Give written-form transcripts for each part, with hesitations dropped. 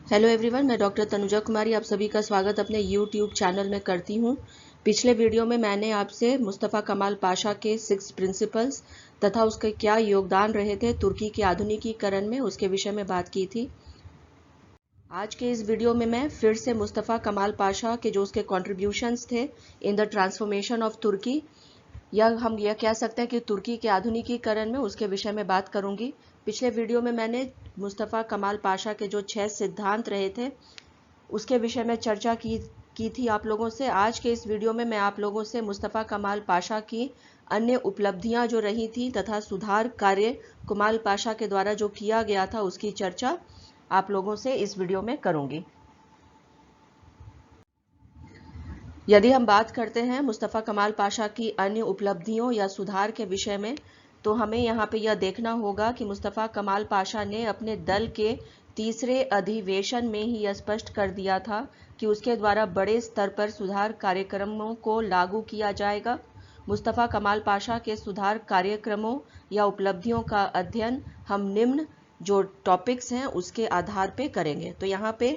Hello everyone, मैं doctor Tanuja कुमारी आप सभी का स्वागत अपने यूट्यूब चैनल में करती हूँ। पिछले वीडियो में मैंने आपसे मुस्तफ़ा कमाल पाशा के 6 प्रिंसिपल्स तथा उसके क्या योगदान रहे थे तुर्की के आधुनिकीकरण में, उसके विषय में बात की थी। आज के इस वीडियो में मैं फिर से मुस्तफ़ा कमाल पाशा के जो उसके कॉन्ट्रीब्यूशंस थे इन द ट्रांसफॉर्मेशन ऑफ तुर्की, या हम यह कह सकते हैं कि तुर्की के आधुनिकीकरण में, उसके विषय में बात करूंगी। पिछले वीडियो में मैंने मुस्तफ़ा कमाल पाशा के जो 6 सिद्धांत रहे थे उसके विषय में चर्चा की थी आप लोगों से। आज के इस वीडियो में मैं आप लोगों से मुस्तफ़ा कमाल पाशा की अन्य उपलब्धियां जो रही थी तथा सुधार कार्य कमाल पाशा के द्वारा जो किया गया था उसकी चर्चा आप लोगों से इस वीडियो में करूंगी। यदि हम बात करते हैं मुस्तफ़ा कमाल पाशा की अन्य उपलब्धियों या सुधार के विषय में, तो हमें यहाँ पे यह देखना होगा कि मुस्तफ़ा कमाल पाशा ने अपने दल के तीसरे अधिवेशन में ही यह स्पष्ट कर दिया था कि उसके द्वारा बड़े स्तर पर सुधार कार्यक्रमों को लागू किया जाएगा। मुस्तफ़ा कमाल पाशा के सुधार कार्यक्रमों या उपलब्धियों का अध्ययन हम निम्न जो टॉपिक्स हैं उसके आधार पे करेंगे। तो यहाँ पे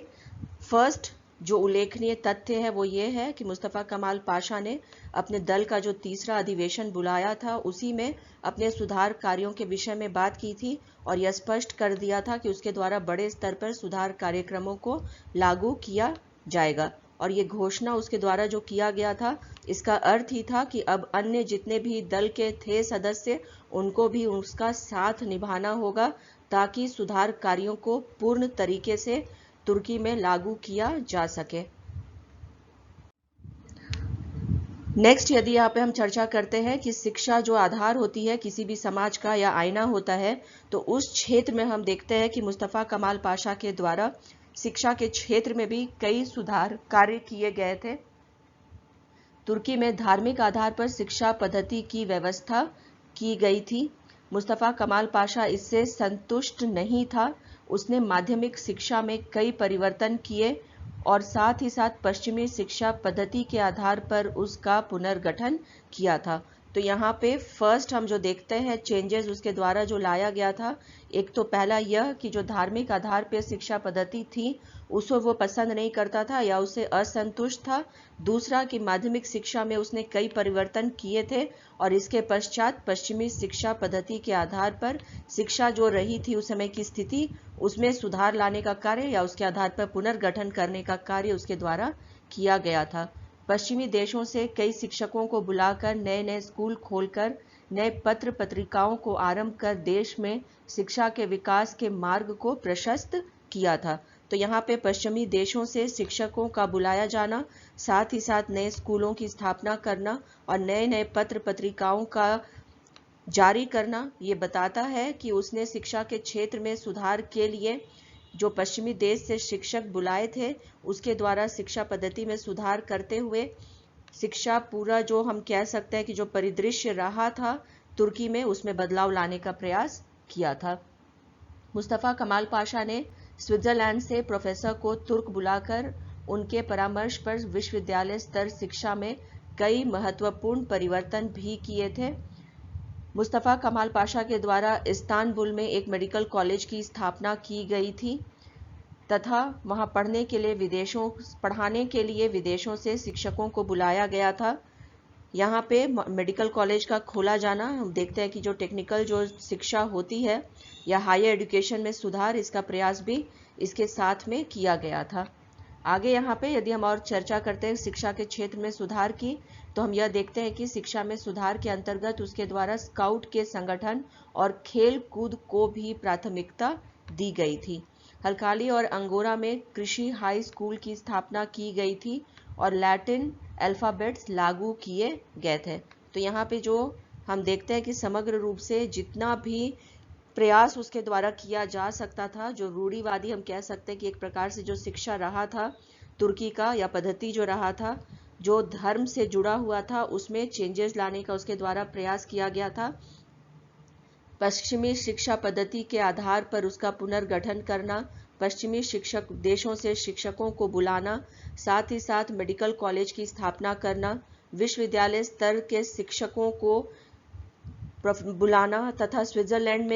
फर्स्ट जो उल्लेखनीय तथ्य है वो ये है कि मुस्तफ़ा कमाल पाशा ने अपने दल का जो तीसरा अधिवेशन बुलाया था उसी में अपने सुधार कार्यों के विषय में बात की थी और यह स्पष्ट कर दिया था कि उसके द्वारा बड़े स्तर पर सुधार कार्यक्रमों को लागू किया जाएगा। और ये घोषणा उसके द्वारा जो किया गया था इसका अर्थ ही था कि अब अन्य जितने भी दल के थे सदस्य उनको भी उसका साथ निभाना होगा ताकि सुधार कार्यों को पूर्ण तरीके से तुर्की में लागू किया जा सके। नेक्स्ट, यदि यहाँ पे हम चर्चा करते हैं कि शिक्षा जो आधार होती है किसी भी समाज का या आईना होता है, तो उस क्षेत्र में हम देखते हैं कि मुस्तफ़ा कमाल पाशा के द्वारा शिक्षा के क्षेत्र में भी कई सुधार कार्य किए गए थे। तुर्की में धार्मिक आधार पर शिक्षा पद्धति की व्यवस्था की गई थी। मुस्तफ़ा कमाल पाशा इससे संतुष्ट नहीं था। उसने माध्यमिक शिक्षा में कई परिवर्तन किए और साथ ही साथ पश्चिमी शिक्षा पद्धति के आधार पर उसका पुनर्गठन किया था। तो यहाँ पे फर्स्ट हम जो देखते हैं चेंजेस उसके द्वारा जो लाया गया था, एक तो पहला यह कि जो धार्मिक आधार पर शिक्षा पद्धति थी उसको वो पसंद नहीं करता था या उससे असंतुष्ट था। दूसरा कि माध्यमिक शिक्षा में उसने कई परिवर्तन किए थे और इसके पश्चात पश्चिमी शिक्षा पद्धति के आधार पर शिक्षा जो रही थी उस समय की स्थिति उसमें सुधार लाने का कार्य या उसके आधार पर पुनर्गठन करने का कार्य उसके द्वारा किया गया था। पश्चिमी देशों से कई शिक्षकों को बुलाकर नए नए स्कूल खोलकर नए पत्र पत्रिकाओं को आरंभ कर देश में शिक्षा के विकास के मार्ग को प्रशस्त किया था। तो यहाँ पे पश्चिमी देशों से शिक्षकों का बुलाया जाना, साथ ही साथ नए स्कूलों की स्थापना करना और नए नए पत्र पत्रिकाओं का जारी करना, ये बताता है कि उसने शिक्षा के क्षेत्र में सुधार के लिए जो पश्चिमी देश से शिक्षक बुलाए थे उसके द्वारा शिक्षा पद्धति में सुधार करते हुए शिक्षा पूरा जो हम कह सकते हैं कि जो परिदृश्य रहा था तुर्की में उसमें बदलाव लाने का प्रयास किया था। मुस्तफ़ा कमाल पाशा ने स्विट्जरलैंड से प्रोफेसर को तुर्क बुलाकर उनके परामर्श पर विश्वविद्यालय स्तर शिक्षा में कई महत्वपूर्ण परिवर्तन भी किए थे। मुस्तफ़ा कमाल पाशा के द्वारा इस्तांबुल में एक मेडिकल कॉलेज की स्थापना की गई थी तथा वहां पढ़ाने के लिए विदेशों से शिक्षकों को बुलाया गया था। यहाँ पे मेडिकल कॉलेज का खोला जाना, हम देखते हैं कि जो टेक्निकल जो शिक्षा होती है या हायर एजुकेशन में सुधार, इसका प्रयास भी इसके साथ में किया गया था। आगे यहाँ पे यदि हम और चर्चा करते हैं शिक्षा के क्षेत्र में सुधार की, तो हम यह देखते हैं कि शिक्षा में सुधार के अंतर्गत उसके द्वारा स्काउट के संगठन और खेल कूद को भी प्राथमिकता दी गई थी। हल्काली और अंगोरा में कृषि हाई स्कूल की स्थापना की गई थी और लैटिन अल्फ़ाबेट्स लागू किए गए थे। तो यहाँ पे जो हम देखते हैं कि समग्र रूप से जितना भी प्रयास उसके द्वारा किया जा सकता था, जो रूढ़िवादी हम कह सकते हैं कि एक प्रकार से जो शिक्षा रहा था तुर्की का या पद्धति जो रहा था, जो धर्म से जुड़ा हुआ था, उसमें चेंजेस लाने का उसके द्वारा प्रयास किया गया था। पश्चिमी शिक्षा पद्धति के आधार पर उसका पुनर्गठन करना, पश्चिमी शिक्षक देशों से शिक्षकों को बुलाना, साथ ही साथ मेडिकल कॉलेज की स्थापना करना, विश्वविद्यालय स्तर के शिक्षकों को बुलाना तथा स्विट्जरलैंड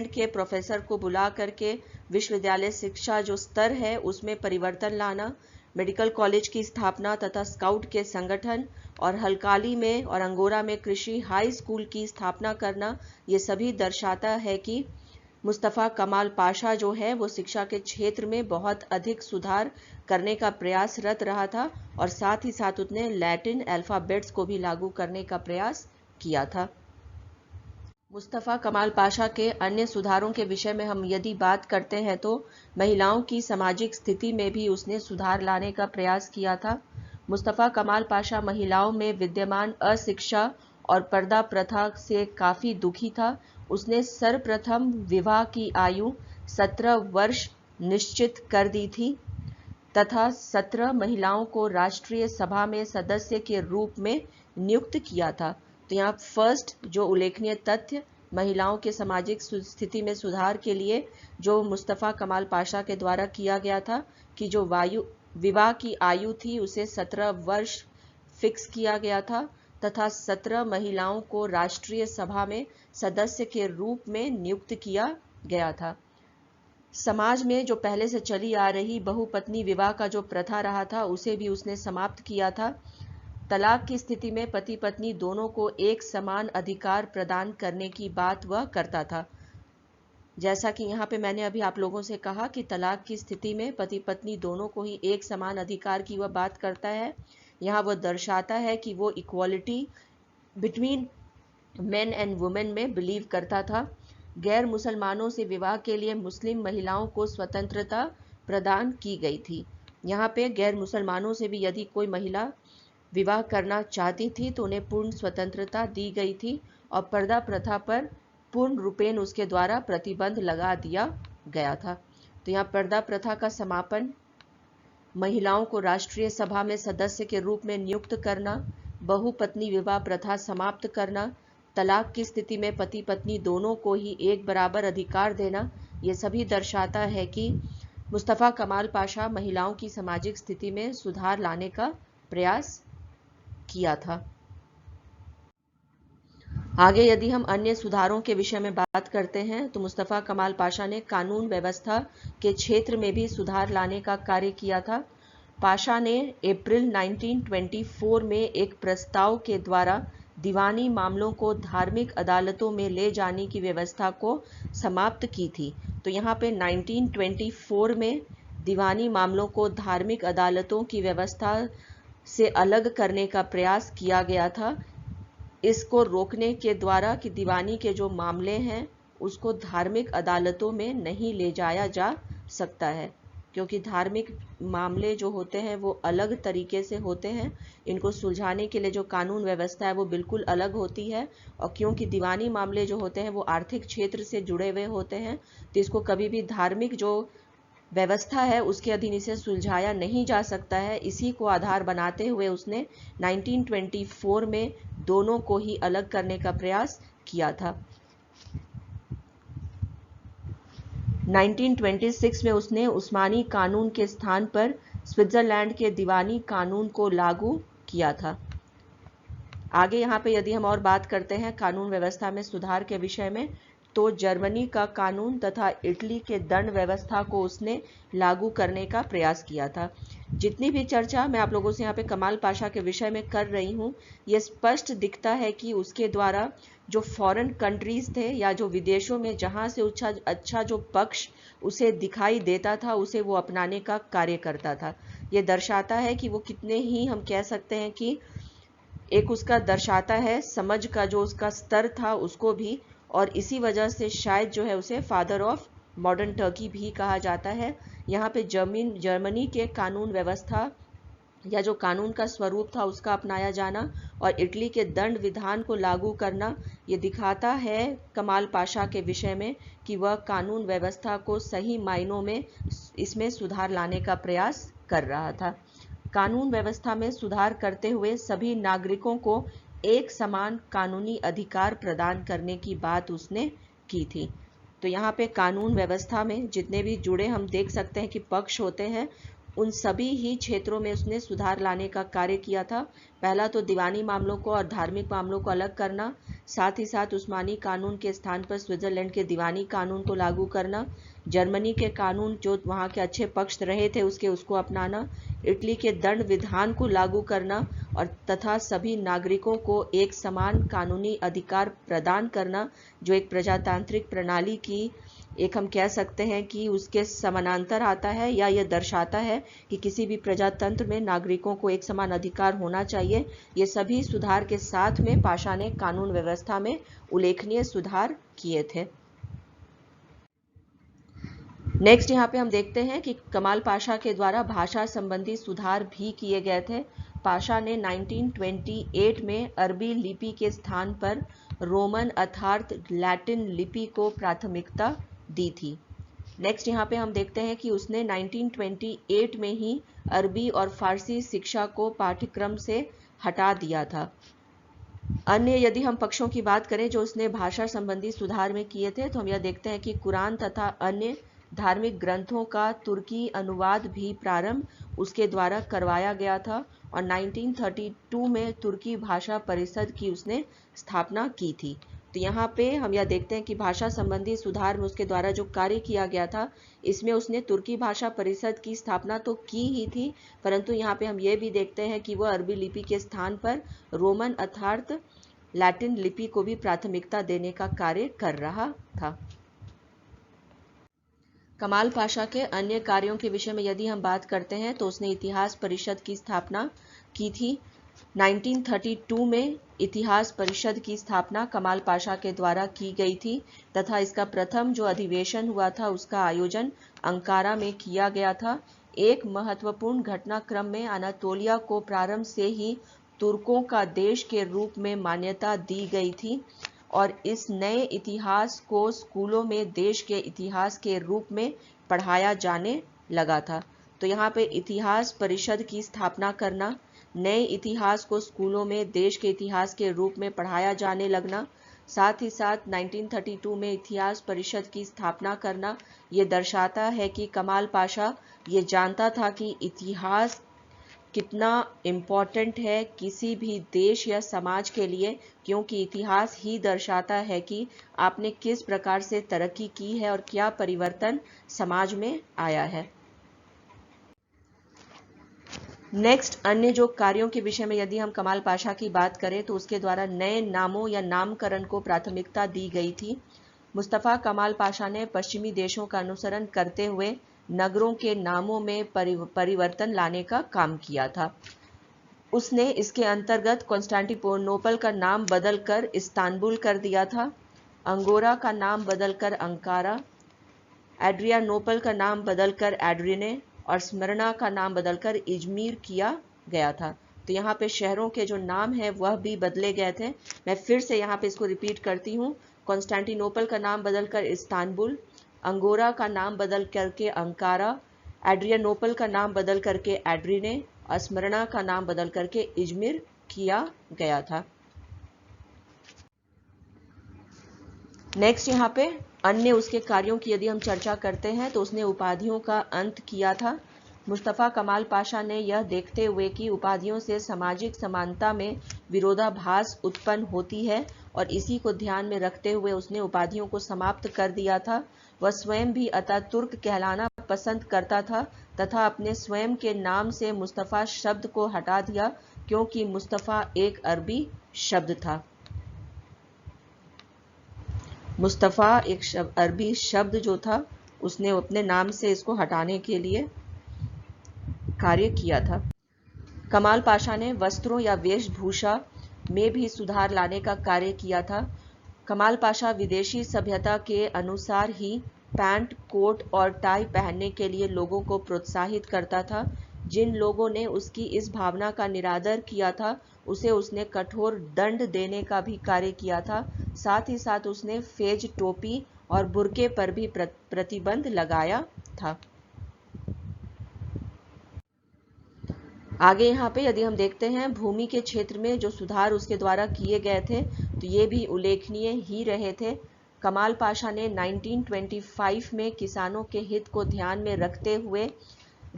के प्रोफेसर को बुला करके विश्वविद्यालय शिक्षा जो स्तर है उसमें परिवर्तन लाना, मेडिकल कॉलेज की स्थापना तथा स्काउट के संगठन और हलकाली में और अंगोरा में कृषि हाई स्कूल की स्थापना करना, ये सभी दर्शाता है कि मुस्तफ़ा कमाल पाशा जो है वो शिक्षा के क्षेत्र में बहुत अधिक सुधार करने का प्रयासरत रहा था और साथ ही साथ उसने लैटिन अल्फ़ाबेट्स को भी लागू करने का प्रयास किया था। मुस्तफ़ा कमाल पाशा के अन्य सुधारों के विषय में हम यदि बात करते हैं तो महिलाओं की सामाजिक स्थिति में भी उसने सुधार लाने का प्रयास किया था। मुस्तफ़ा कमाल पाशा महिलाओं में विद्यमान अशिक्षा और पर्दा प्रथा से काफ़ी दुखी था। उसने सर्वप्रथम विवाह की आयु 17 वर्ष निश्चित कर दी थी तथा 17 महिलाओं को राष्ट्रीय सभा में सदस्य के रूप में नियुक्त किया था। तो यहाँ फर्स्ट जो उल्लेखनीय तथ्य महिलाओं के सामाजिक स्थिति में सुधार के लिए जो मुस्तफ़ा कमाल पाशा के द्वारा किया गया था कि जो विवाह की आयु थी उसे 17 वर्ष फिक्स किया गया था तथा 17 महिलाओं को राष्ट्रीय सभा में सदस्य के रूप में नियुक्त किया गया था। समाज में जो पहले से चली आ रही बहुपत्नी विवाह का जो प्रथा रहा था उसे भी उसने समाप्त किया था। तलाक की स्थिति में पति पत्नी दोनों को एक समान अधिकार प्रदान करने की बात वह करता था। जैसा कि यहाँ पे मैंने अभी आप लोगों से कहा कि तलाक की स्थिति में पति पत्नी दोनों को ही एक समान अधिकार की वह बात करता है। यहाँ वह दर्शाता है कि वो equality between main and women में बिलीव करता था। गैर मुसलमानों से विवाह के लिए मुस्लिम महिलाओं को स्वतंत्रता प्रदान की गई थी। यहाँ पे गैर मुसलमानों से भी यदि कोई महिला विवाह करना चाहती थी तो उन्हें पूर्ण स्वतंत्रता दी गई थी और पर्दा प्रथा पर पूर्ण रूपेण उसके द्वारा प्रतिबंध लगा दिया गया था। तो यहाँ पर्दा प्रथा का समापन, महिलाओं को राष्ट्रीय सभा में सदस्य के रूप में नियुक्त करना, बहुपत्नी विवाह प्रथा समाप्त करना, तलाक की स्थिति में पति पत्नी दोनों को ही एक बराबर अधिकार देना, ये सभी दर्शाता है कि मुस्तफ़ा कमाल पाशा महिलाओं की सामाजिक स्थिति में सुधार लाने का प्रयास किया था। आगे यदि हम अन्य सुधारों के विषय में बात करते हैं तो मुस्तफ़ा कमाल पाशा ने कानून व्यवस्था के क्षेत्र में भी सुधार लाने का कार्य किया था। पाशा ने अप्रैल 1924 में एक प्रस्ताव के द्वारा दीवानी मामलों को धार्मिक अदालतों में ले जाने की व्यवस्था को समाप्त की थी। तो यहाँ पे 1924 में दीवानी मामलों को धार्मिक अदालतों की व्यवस्था से अलग करने का प्रयास किया गया था, इसको रोकने के द्वारा कि दीवानी के जो मामले हैं उसको धार्मिक अदालतों में नहीं ले जाया जा सकता है, क्योंकि धार्मिक मामले जो होते हैं वो अलग तरीके से होते हैं। इनको सुलझाने के लिए जो कानून व्यवस्था है वो बिल्कुल अलग होती है और क्योंकि दीवानी मामले जो होते हैं वो आर्थिक क्षेत्र से जुड़े हुए होते हैं तो इसको कभी भी धार्मिक जो व्यवस्था है उसके अधीन इसे सुलझाया नहीं जा सकता है। इसी को आधार बनाते हुए उसने 1924 में दोनों को ही अलग करने का प्रयास किया था। 1926 में उसने उस्मानी कानून के स्थान पर स्विट्जरलैंड के दीवानी कानून को लागू किया था। आगे यहाँ पे यदि हम और बात करते हैं कानून व्यवस्था में सुधार के विषय में तो जर्मनी का कानून तथा इटली के दंड व्यवस्था को उसने लागू करने का प्रयास किया था। जितनी भी चर्चा मैं आप लोगों से यहाँ पे कमाल पाशा के विषय में कर रही हूँ, ये स्पष्ट दिखता है कि उसके द्वारा जो फॉरेन कंट्रीज थे या जो विदेशों में जहाँ से अच्छा जो पक्ष उसे दिखाई देता था उसे वो अपनाने का कार्य करता था। ये दर्शाता है कि वो कितने ही हम कह सकते हैं कि एक उसका दर्शाता है समझ का जो उसका स्तर था उसको भी, और इसी वजह से शायद जो है उसे फादर ऑफ मॉडर्न टर्की भी कहा जाता है। यहाँ पे जर्मनी के कानून व्यवस्था या जो कानून का स्वरूप था उसका अपनाया जाना और इटली के दंड विधान को लागू करना, ये दिखाता है कमाल पाशा के विषय में कि वह कानून व्यवस्था को सही मायनों में इसमें सुधार लाने का प्रयास कर रहा था। कानून व्यवस्था में सुधार करते हुए सभी नागरिकों को एक समान कानूनी अधिकार प्रदान करने की बात उसने की थी। तो यहाँ पे कानून व्यवस्था में जितने भी जुड़े हम देख सकते हैं कि पक्ष होते हैं उन सभी ही क्षेत्रों में उसने सुधार लाने का कार्य किया था। पहला तो दीवानी मामलों को और धार्मिक मामलों को अलग करना, साथ ही साथ उस्मानी कानून के स्थान पर स्विट्जरलैंड के दीवानी कानून को लागू करना, जर्मनी के कानून जो वहाँ के अच्छे पक्ष रहे थे उसको अपनाना, इटली के दंड विधान को लागू करना और तथा सभी नागरिकों को एक समान कानूनी अधिकार प्रदान करना, जो एक प्रजातांत्रिक प्रणाली की एक हम कह सकते हैं कि उसके समानांतर आता है, या यह दर्शाता है कि किसी भी प्रजातंत्र में नागरिकों को एक समान अधिकार होना चाहिए। ये सभी सुधार के साथ में पाशा ने कानून व्यवस्था में उल्लेखनीय सुधार किए थे। नेक्स्ट यहाँ पे हम देखते हैं कि कमाल पाशा के द्वारा भाषा संबंधी सुधार भी किए गए थे। पाशा ने 1928 में अरबी लिपि के स्थान पर रोमन अर्थात लैटिन लिपि को प्राथमिकता दी थी। नेक्स्ट यहाँ पे हम देखते हैं कि उसने 1928 में ही अरबी और फारसी शिक्षा को पाठ्यक्रम से हटा दिया था। अन्य यदि हम पक्षों की बात करें जो उसने भाषा संबंधी सुधार में किए थे, तो हम यह देखते हैं कि कुरान तथा अन्य धार्मिक ग्रंथों का तुर्की अनुवाद भी प्रारंभ उसके द्वारा करवाया गया था और 1932 में तुर्की भाषा परिषद की उसने स्थापना की थी। तो यहाँ पे हम यह देखते हैं कि भाषा संबंधी सुधार में उसके द्वारा जो कार्य किया गया था, इसमें उसने तुर्की भाषा परिषद की स्थापना तो की ही थी, परंतु यहाँ पे हम ये भी देखते हैं कि वह अरबी लिपि के स्थान पर रोमन अर्थात लैटिन लिपि को भी प्राथमिकता देने का कार्य कर रहा था। कमाल पाशा के अन्य कार्यों के विषय में यदि हम बात करते हैं तो उसने इतिहास परिषद की स्थापना की थी। 1932 में इतिहास परिषद की स्थापना कमाल पाशा के द्वारा की गई थी तथा इसका प्रथम जो अधिवेशन हुआ था उसका आयोजन अंकारा में किया गया था। एक महत्वपूर्ण घटनाक्रम में अनातोलिया को प्रारंभ से ही तुर्कों का देश के रूप में मान्यता दी गई थी और इस नए इतिहास को स्कूलों में देश के इतिहास के रूप में पढ़ाया जाने लगा था। तो यहाँ पे इतिहास परिषद की स्थापना करना, नए इतिहास को स्कूलों में देश के इतिहास के रूप में पढ़ाया जाने लगना, साथ ही साथ 1932 में इतिहास परिषद की स्थापना करना, ये दर्शाता है कि कमाल पाशा ये जानता था कि इतिहास कितना इम्पोर्टेंट है किसी भी देश या समाज के लिए, क्योंकि इतिहास ही दर्शाता है कि आपने किस प्रकार से तरक्की की है और क्या परिवर्तन समाज में आया है। नेक्स्ट अन्य जो कार्यों के विषय में यदि हम कमाल पाशा की बात करें तो उसके द्वारा नए नामों या नामकरण को प्राथमिकता दी गई थी। मुस्तफ़ा कमाल पाशा ने पश्चिमी देशों का अनुसरण करते हुए नगरों के नामों में परिवर्तन लाने का काम किया था। उसने इसके अंतर्गत कॉन्स्टेंटिनोपल का नाम बदलकर इस्तांबुल कर दिया था, अंगोरा का नाम बदलकर अंकारा, एड्रियानोपल का नाम बदलकर एड्रिने और स्मरणा का नाम बदलकर इजमीर किया गया था। तो यहाँ पे शहरों के जो नाम है वह भी बदले गए थे। मैं फिर से यहाँ पे इसको रिपीट करती हूँ। कॉन्स्टेंटिनोपल का नाम बदलकर इस्तांबुल, अंगोरा का नाम बदल करके अंकारा, एड्रियानोपल का नाम बदल करके एड्रिने और स्मरणा का नाम बदल करके इजमीर किया गया था। नेक्स्ट यहाँ पे अन्य उसके कार्यों की यदि हम चर्चा करते हैं तो उसने उपाधियों का अंत किया था। मुस्तफ़ा कमाल पाशा ने यह देखते हुए कि उपाधियों से सामाजिक समानता में विरोधाभास उत्पन्न होती है और इसी को ध्यान में रखते हुए उसने उपाधियों को समाप्त कर दिया था। वह स्वयं भी अतातुर्क कहलाना पसंद करता था तथा अपने स्वयं के नाम से मुस्तफ़ा शब्द को हटा दिया क्योंकि मुस्तफ़ा एक अरबी शब्द था। मुस्तफ़ा एक अरबी शब्द जो था उसने अपने नाम से इसको हटाने के लिए कार्य किया था। कमाल पाशा ने वस्त्रों या वेशभूषा में भी सुधार लाने का कार्य किया था। कमाल पाशा विदेशी सभ्यता के अनुसार ही पैंट, कोट और टाई पहनने के लिए लोगों को प्रोत्साहित करता था। जिन लोगों ने उसकी इस भावना का निरादर किया था उसे उसने कठोर दंड देने का भी कार्य किया था। साथ ही साथ उसने फेज, टोपी और बुर्के पर भी प्रतिबंध लगाया था। आगे यहाँ पे यदि हम देखते हैं भूमि के क्षेत्र में जो सुधार उसके द्वारा किए गए थे तो ये भी उल्लेखनीय ही रहे थे। कमाल पाशा ने 1925 में किसानों के हित को ध्यान में रखते हुए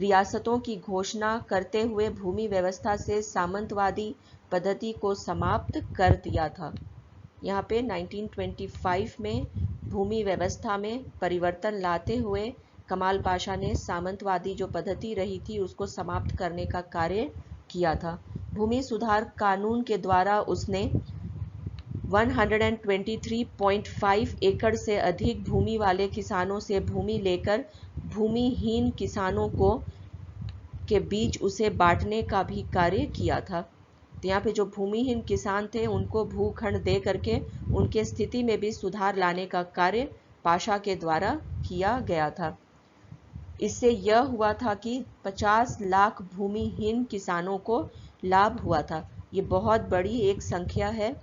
रियासतों की घोषणा करते हुए भूमि व्यवस्था से सामंतवादी पद्धति को समाप्त कर दिया था। यहाँ पे 1925 में भूमि व्यवस्था में परिवर्तन लाते हुए कमाल पाशा ने सामंतवादी जो पद्धति रही थी उसको समाप्त करने का कार्य किया था। भूमि सुधार कानून के द्वारा उसने 123.5 एकड़ से अधिक भूमि वाले किसानों से भूमि लेकर भूमिहीन किसानों को के बीच उसे बांटने का भी कार्य किया था। तो यहाँ पे जो भूमिहीन किसान थे उनको भूखंड दे करके उनके स्थिति में भी सुधार लाने का कार्य पाशा के द्वारा किया गया था। इससे यह हुआ था कि 50 लाख भूमिहीन किसानों को लाभ हुआ था। ये बहुत बड़ी एक संख्या है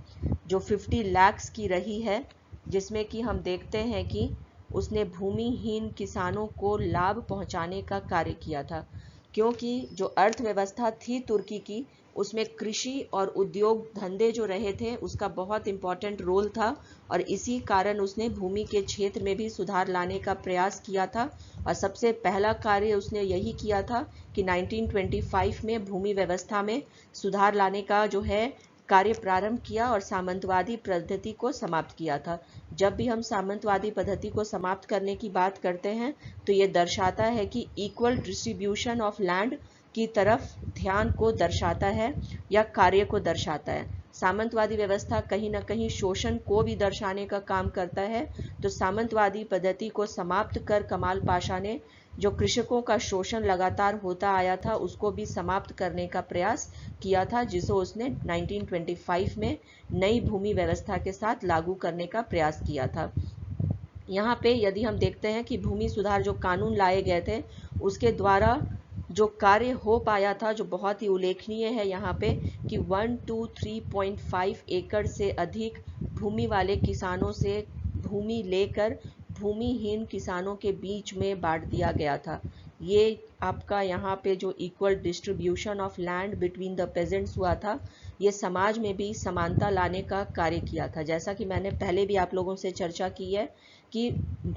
जो 50 लाख की रही है, जिसमें कि हम देखते हैं कि उसने भूमिहीन किसानों को लाभ पहुंचाने का कार्य किया था, क्योंकि जो अर्थव्यवस्था थी तुर्की की उसमें कृषि और उद्योग धंधे जो रहे थे उसका बहुत इम्पोर्टेंट रोल था, और इसी कारण उसने भूमि के क्षेत्र में भी सुधार लाने का प्रयास किया था। और सबसे पहला कार्य उसने यही किया था कि 1925 में भूमि व्यवस्था में सुधार लाने का जो है कार्य प्रारंभ किया और सामंतवादी पद्धति को समाप्त किया था। जब भी हम सामंतवादी पद्धति को समाप्त करने की बात करते हैं तो ये दर्शाता है कि इक्वल डिस्ट्रीब्यूशन ऑफ लैंड की तरफ ध्यान को दर्शाता है या कार्य को दर्शाता है। सामंतवादी व्यवस्था कहीं ना कहीं शोषण को भी दर्शाने का काम करता है। तो सामंतवादी पद्धति को समाप्त कर कमाल पाशा ने जो कृषकों का शोषण लगातार होता आया था उसको भी समाप्त करने का प्रयास किया था, जिसे उसने 1925 में नई भूमि व्यवस्था के साथ लागू करने का प्रयास किया था। यहाँ पे यदि हम देखते हैं कि भूमि सुधार जो कानून लाए गए थे उसके द्वारा जो कार्य हो पाया था जो बहुत ही उल्लेखनीय है यहाँ पे कि 123.5 एकड़ से अधिक भूमि वाले किसानों से भूमि लेकर भूमिहीन किसानों के बीच में बांट दिया गया था। ये आपका यहाँ पे जो equal distribution of land between the pageants हुआ था, ये समाज में भी समानता लाने का कार्य किया था। जैसा कि मैंने पहले भी आप लोगों से चर्चा की है कि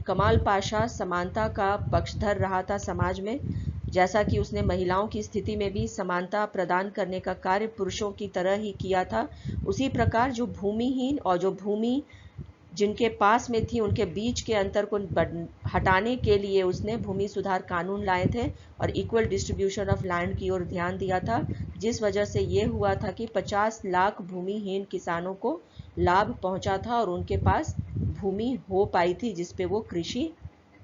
कमाल पाशा समानता का पक्षधर रहा था समाज में, जैसा कि उसने महिलाओं की स्थिति में भी समानता प्रदान करने का कार्य पुरुषों की तरह ही किया था। उसी प्रकार जो भूमिहीन और जो भूमि जिनके पास में थी उनके बीच के अंतर को हटाने के लिए उसने भूमि सुधार कानून लाए थे और इक्वल डिस्ट्रीब्यूशन ऑफ लैंड की ओर ध्यान दिया था, जिस वजह से ये हुआ था कि 50 लाख भूमिहीन किसानों को लाभ पहुंचा था और उनके पास भूमि हो पाई थी जिस पे वो कृषि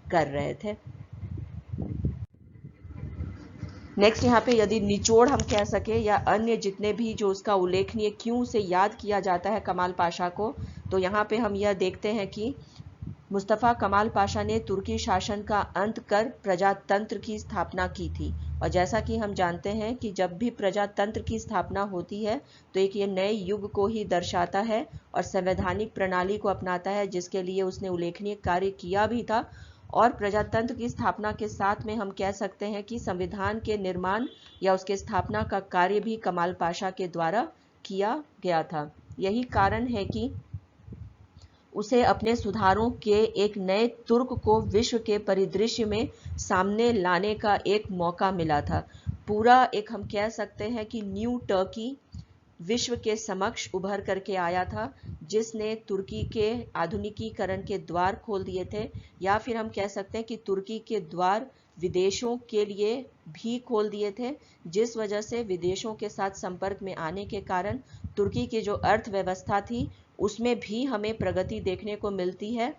कर रहे थे। नेक्स्ट यहाँ पे यदि निचोड़ हम कह सके या अन्य जितने भी जो उसका उल्लेखनीय क्यों से याद किया जाता है कमाल पाशा को, तो यहाँ पे हम यह देखते हैं कि मुस्तफ़ा कमाल पाशा ने तुर्की शासन का अंत कर प्रजातंत्र की स्थापना की थी। और जैसा कि हम जानते हैं कि जब भी प्रजातंत्र की स्थापना होती है तो एक ये नए युग को ही दर्शाता है और संवैधानिक प्रणाली को अपनाता है, जिसके लिए उसने उल्लेखनीय कार्य किया भी था। और प्रजातंत्र की स्थापना के साथ में हम कह सकते हैं कि संविधान के निर्माण या उसके स्थापना का कार्य भी कमाल पाशा के द्वारा किया गया था। यही कारण है कि उसे अपने सुधारों के एक नए तुर्क को विश्व के परिदृश्य में सामने लाने का एक मौका मिला था। पूरा एक हम कह सकते हैं कि न्यू टर्की विश्व के समक्ष उभर करके आया था, जिसने तुर्की के आधुनिकीकरण के द्वार खोल दिए थे, या फिर हम कह सकते हैं कि तुर्की के द्वार विदेशों के लिए भी खोल दिए थे, जिस वजह से विदेशों के साथ संपर्क में आने के कारण तुर्की की जो अर्थव्यवस्था थी उसमें भी हमें प्रगति देखने को मिलती है।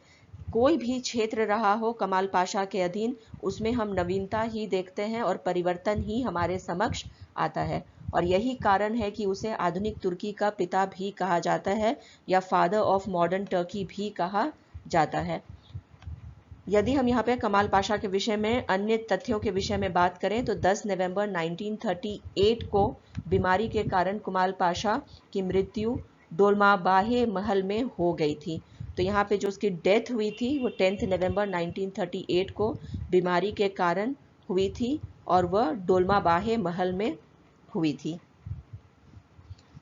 कोई भी क्षेत्र रहा हो कमाल पाशा के अधीन, उसमें हम नवीनता ही देखते हैं और परिवर्तन ही हमारे समक्ष आता है। और यही कारण है कि उसे आधुनिक तुर्की का पिता भी कहा जाता है या फादर ऑफ मॉडर्न टर्की भी कहा जाता है। यदि हम यहाँ पे कमाल पाशा के विषय में अन्य तथ्यों के विषय में बात करें तो 10 नवंबर 1938 को बीमारी के कारण कमाल पाशा की मृत्यु डोलमाबाहे महल में हो गई थी। तो यहाँ पे जो उसकी डेथ हुई थी वो 10 नवंबर 1938 को बीमारी के कारण हुई थी और वह डोलमाबाहे महल में हुई थी।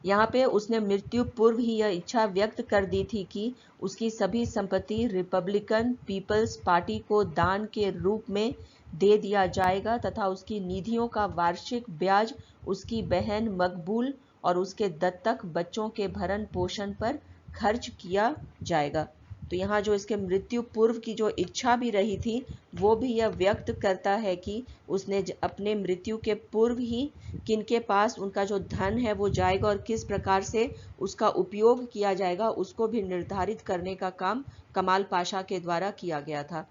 यहाँ पे उसने मृत्यु पूर्व ही यह इच्छा व्यक्त कर दी थी कि उसकी सभी संपत्ति रिपब्लिकन पीपल्स पार्टी को दान के रूप में दे दिया जाएगा तथा उसकी निधियों का वार्षिक ब्याज उसकी बहन मकबूल और उसके दत्तक बच्चों के भरण पोषण पर खर्च किया जाएगा। तो यहाँ जो इसके मृत्यु पूर्व की जो इच्छा भी रही थी वो भी यह व्यक्त करता है कि उसने अपने मृत्यु के पूर्व ही किनके पास उनका जो धन है वो जाएगा और किस प्रकार से उसका उपयोग किया जाएगा उसको भी निर्धारित करने का काम कमाल पाशा के द्वारा किया गया था।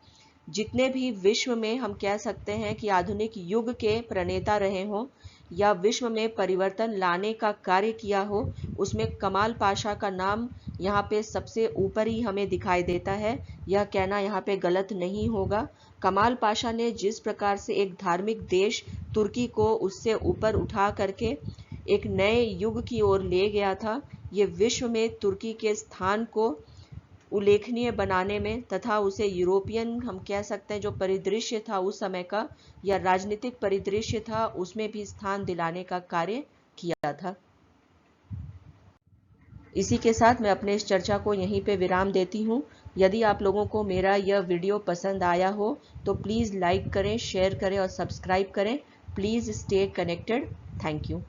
जितने भी विश्व में हम कह सकते हैं कि आधुनिक युग के प्रणेता रहे हों या विश्व में परिवर्तन लाने का कार्य किया हो, उसमें कमाल पाशा का नाम यहाँ पे सबसे ऊपर ही हमें दिखाई देता है। यह कहना यहाँ पे गलत नहीं होगा। कमाल पाशा ने जिस प्रकार से एक धार्मिक देश तुर्की को उससे ऊपर उठा करके एक नए युग की ओर ले गया था, ये विश्व में तुर्की के स्थान को उल्लेखनीय बनाने में तथा उसे यूरोपियन हम कह सकते हैं जो परिदृश्य था उस समय का या राजनीतिक परिदृश्य था उसमें भी स्थान दिलाने का कार्य किया था। इसी के साथ मैं अपने इस चर्चा को यहीं पे विराम देती हूँ। यदि आप लोगों को मेरा यह वीडियो पसंद आया हो तो प्लीज़ लाइक करें, शेयर करें और सब्सक्राइब करें। Please stay connected. Thank you.